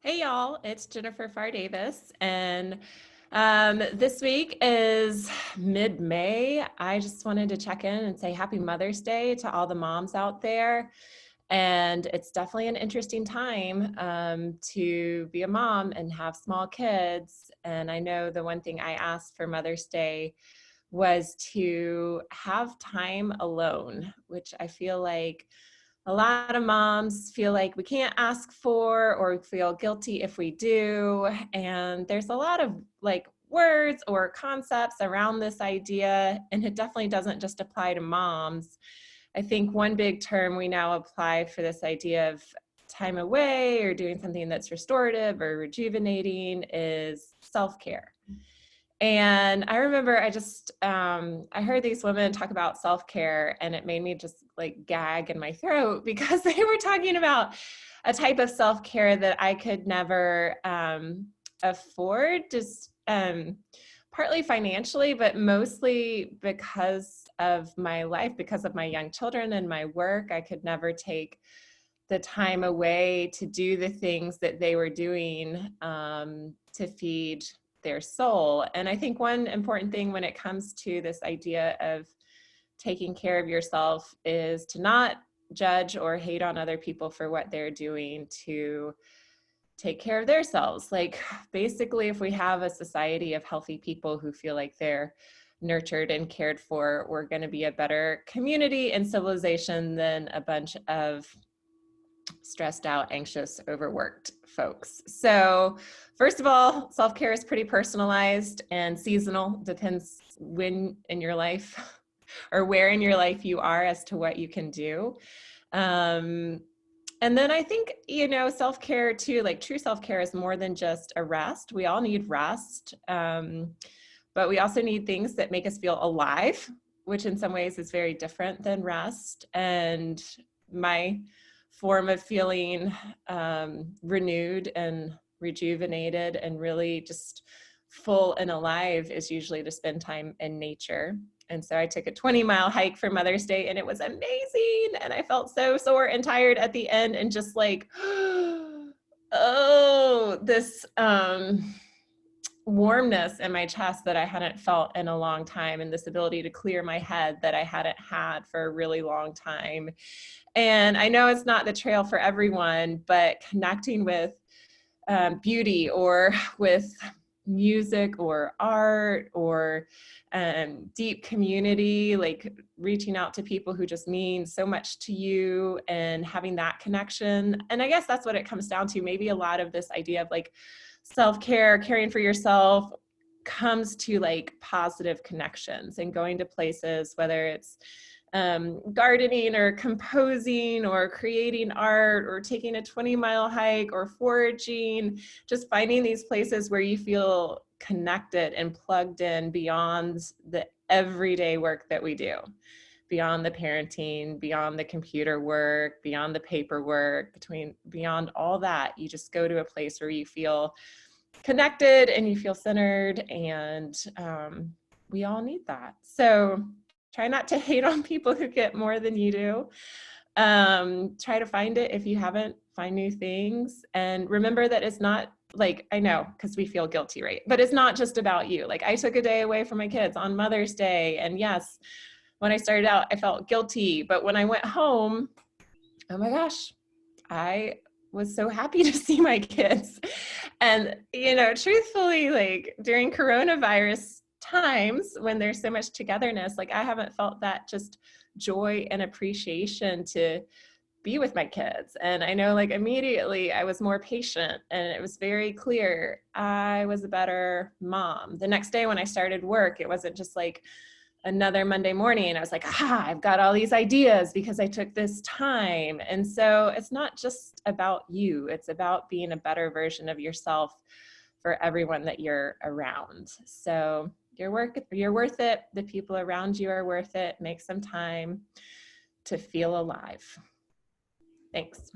Hey y'all, it's Jennifer Farr Davis, and this week is mid-May. I just wanted to check in and say Happy Mother's Day to all the moms out there. And it's definitely an interesting time to be a mom and have small kids. And I know the one thing I asked for Mother's Day was to have time alone, which I feel like a lot of moms feel like we can't ask for or feel guilty if we do. And there's a lot of like words or concepts around this idea, and it definitely doesn't just apply to moms. I think one big term we now apply for this idea of time away or doing something that's restorative or rejuvenating is self-care. And I remember I heard these women talk about self-care, and it made me just like gag in my throat because they were talking about a type of self-care that I could never afford, just partly financially, but mostly because of my life, because of my young children and my work. I could never take the time away to do the things that they were doing to feed their soul. And I think one important thing when it comes to this idea of taking care of yourself is to not judge or hate on other people for what they're doing to take care of themselves. Like basically, if we have a society of healthy people who feel like they're nurtured and cared for, we're going to be a better community and civilization than a bunch of stressed out, anxious, overworked folks. So first of all, self-care is pretty personalized and seasonal, depends when in your life or where in your life you are as to what you can do. And then I think, self-care too, like true self-care is more than just a rest. We all need rest, but we also need things that make us feel alive, which in some ways is very different than rest. And my form of feeling renewed and rejuvenated and really just full and alive is usually to spend time in nature. And so I took a 20-mile hike for Mother's Day, and it was amazing. And I felt so sore and tired at the end, and just like, oh, this warmness in my chest that I hadn't felt in a long time, and this ability to clear my head that I hadn't had for a really long time. And I know it's not the trail for everyone, but connecting with beauty or with music or art or deep community, like reaching out to people who just mean so much to you and having that connection. And I guess that's what it comes down to. Maybe a lot of this idea of like self-care, caring for yourself comes to like positive connections and going to places, whether it's gardening or composing or creating art or taking a 20-mile hike or foraging, just finding these places where you feel connected and plugged in beyond the everyday work that we do, beyond the parenting, beyond the computer work, beyond the paperwork, beyond all that. You just go to a place where you feel connected and you feel centered, and we all need that. So try not to hate on people who get more than you do. Try to find it if you haven't, find new things. And remember that it's not like, I know, because we feel guilty, right? But it's not just about you. Like I took a day away from my kids on Mother's Day. And yes, when I started out, I felt guilty. But when I went home, oh my gosh, I was so happy to see my kids. And, truthfully, like during coronavirus times when there's so much togetherness, like I haven't felt that just joy and appreciation to be with my kids. And I know like immediately I was more patient, and it was very clear I was a better mom. The next day when I started work, it wasn't just like another Monday morning. I was like, I've got all these ideas because I took this time. And so it's not just about you, it's about being a better version of yourself for everyone that you're around. So you're worth it. The people around you are worth it. Make some time to feel alive. Thanks.